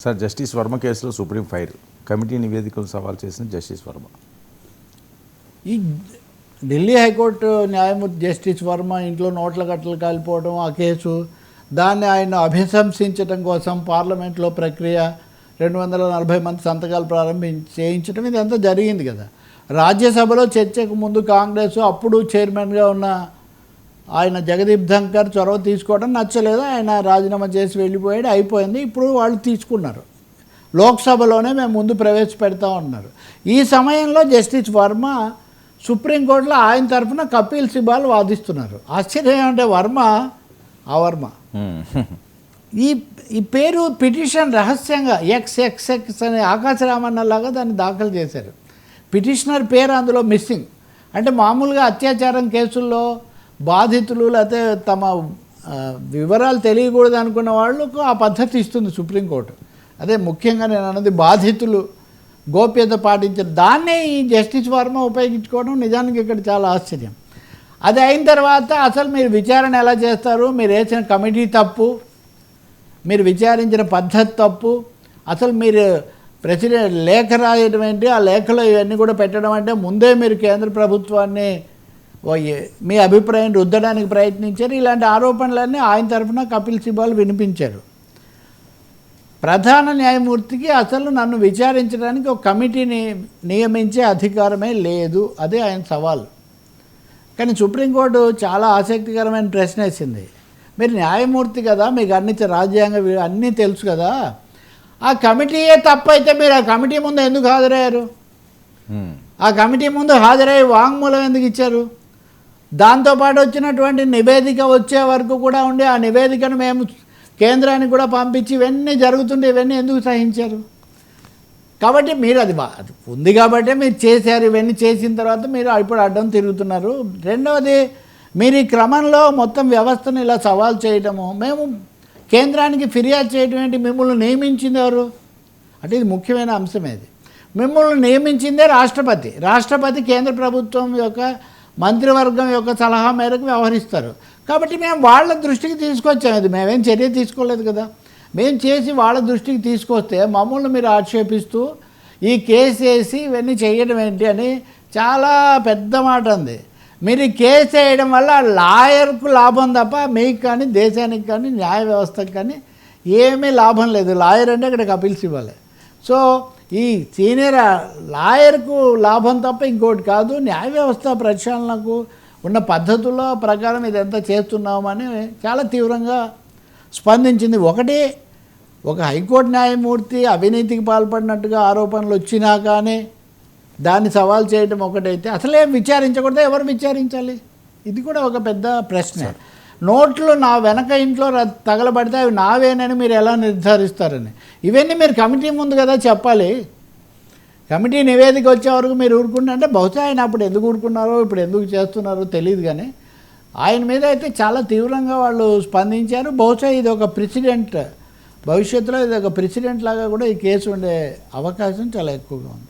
Sir justice Varma కేసులో supreme fire committee నివేదికలు సవాల్ చేసిన జస్టిస్ వర్మ. ఈ ఢిల్లీ హైకోర్టు న్యాయమూర్తి జస్టిస్ వర్మ ఇంట్లో నోట్ల కట్టలు కాలిపోవడం ఆ కేసు, దాన్ని ఆయన అభిశంసించడం కోసం పార్లమెంట్లో ప్రక్రియ 240 మంది సంతకాలు చేయించడం ఇదంతా జరిగింది కదా. రాజ్యసభలో చర్చకు ముందు కాంగ్రెస్ అప్పుడు చైర్మన్గా ఉన్న ఆయన జగదీప్ ధంకర్ చొరవ తీసుకోవడం నచ్చలేదు, ఆయన రాజీనామా చేసి వెళ్ళిపోయాడు, అయిపోయింది. ఇప్పుడు వాళ్ళు తీసుకున్నారు, లోక్సభలోనే మేము ముందు ప్రవేశపెడతా ఉన్నారు. ఈ సమయంలో జస్టిస్ వర్మ సుప్రీంకోర్టులో ఆయన తరఫున కపిల్ సిబాల్ వాదిస్తున్నారు. ఆశ్చర్యం అంటే వర్మ ఈ పేరు పిటిషన్ రహస్యంగా ఎక్స్ అనే ఆకాశరామన్నలాగా దాన్ని దాఖలు చేశారు. పిటిషనర్ పేరు అందులో మిస్సింగ్. అంటే మామూలుగా అత్యాచారం కేసుల్లో బాధితులు లేకపోతే తమ వివరాలు తెలియకూడదు అనుకున్న వాళ్ళకు ఆ పద్ధతి ఇస్తుంది సుప్రీంకోర్టు. అదే ముఖ్యంగా నేను అన్నది, బాధితులు గోప్యత పాటించారు, దాన్నే ఈ జస్టిస్ వర్మ ఉపయోగించుకోవడం నిజానికి ఇక్కడ చాలా ఆశ్చర్యం. అది అయిన తర్వాత అసలు మీరు విచారణ ఎలా చేస్తారు, మీరు వేసిన కమిటీ తప్పు, మీరు విచారించిన పద్ధతి తప్పు, అసలు మీరు ప్రెసిడెంట్ లేఖ రాయడం ఏంటి, ఆ లేఖలో ఇవన్నీ కూడా పెట్టడం అంటే ముందే మీరు కేంద్ర ప్రభుత్వాన్ని మీ అభిప్రాయం రుద్దడానికి ప్రయత్నించారు. ఇలాంటి ఆరోపణలన్నీ ఆయన తరఫున కపిల్ సిబాల్ వినిపించారు. ప్రధాన న్యాయమూర్తికి అసలు నన్ను విచారించడానికి ఒక కమిటీని నియమించే అధికారమే లేదు, అదే ఆయన సవాల్. కానీ సుప్రీంకోర్టు చాలా ఆసక్తికరమైన ప్రశ్న వేసింది. మీరు న్యాయమూర్తి కదా, మీకు అన్ని రాజ్యాంగ అన్నీ తెలుసు కదా, ఆ కమిటీయే తప్పు అయితే మీరు ఆ కమిటీ ముందు ఎందుకు హాజరయ్యారు? ఆ కమిటీ ముందు హాజరయ్యి వాంగ్మూలం ఎందుకు ఇచ్చారు? దాంతోపాటు వచ్చినటువంటి నివేదిక వచ్చే వరకు కూడా ఉండి ఆ నివేదికను మేము కేంద్రానికి కూడా పంపించి ఇవన్నీ జరుగుతుంటే ఇవన్నీ ఎందుకు సహించారు? కాబట్టి మీరు అది ఉంది కాబట్టి మీరు చేశారు. ఇవన్నీ చేసిన తర్వాత మీరు ఇప్పుడు అడ్డం తిరుగుతున్నారు. రెండవది, మీరు ఈ క్రమంలో మొత్తం వ్యవస్థను ఇలా సవాల్ చేయటము, మేము కేంద్రానికి ఫిర్యాదు చేయడం ఏంటి? మిమ్మల్ని నియమించింది ఎవరు అంటే ఇది ముఖ్యమైన అంశం. ఇది మిమ్మల్ని నియమించిందే రాష్ట్రపతి. రాష్ట్రపతి కేంద్ర ప్రభుత్వం యొక్క మంత్రివర్గం యొక్క సలహా మేరకు వ్యవహరిస్తారు. కాబట్టి మేము వాళ్ళ దృష్టికి తీసుకొచ్చాము. ఇది మేమేం చర్య తీసుకోలేదు కదా. మేము చేసి వాళ్ళ దృష్టికి తీసుకొస్తే మమ్మల్ని మీరు ఆక్షేపిస్తూ ఈ కేసు వేసి ఇవన్నీ చేయడం ఏంటి అని చాలా పెద్ద మాట ఉంది. మీరు ఈ కేసు వేయడం వల్ల లాయర్కు లాభం తప్ప మీకు కానీ దేశానికి కానీ న్యాయ వ్యవస్థకు కానీ ఏమీ లాభం లేదు. లాయర్ అంటే ఇక్కడ కపిల్ సిబాల్. సో ఈ సీనియర్ లాయర్కు లాభం తప్ప ఇంకోటి కాదు. న్యాయ వ్యవస్థ ప్రక్షాళనకు ఉన్న పద్ధతుల ప్రకారం ఇదంతా చేస్తున్నామని చాలా తీవ్రంగా స్పందించింది. ఒక హైకోర్టు న్యాయమూర్తి అవినీతికి పాల్పడినట్టుగా ఆరోపణలు వచ్చినా కానీ దాన్ని సవాల్ చేయడం ఒకటైతే, అసలే విచారించకూడదు, ఎవరు విచారించాలి? ఇది కూడా ఒక పెద్ద ప్రశ్న. నోట్లు నా వెనక ఇంట్లో తగలబడితే అవి నావేనని మీరు ఎలా నిర్ధారిస్తారని, ఇవన్నీ మీరు కమిటీ ముందు కదా చెప్పాలి. కమిటీ నివేదిక వచ్చే వరకు మీరు ఊరుకుంటే, అంటే బహుశా ఆయన అప్పుడు ఎందుకు ఊరుకున్నారో ఇప్పుడు ఎందుకు చేస్తున్నారో తెలియదు, కానీ ఆయన మీద అయితే చాలా తీవ్రంగా వాళ్ళు స్పందించారు. బహుశా ఇది ఒక ప్రెసిడెంట్, భవిష్యత్తులో ఇది ఒక ప్రెసిడెంట్ లాగా కూడా ఈ కేసు ఉండే అవకాశం చాలా ఎక్కువగా ఉంది.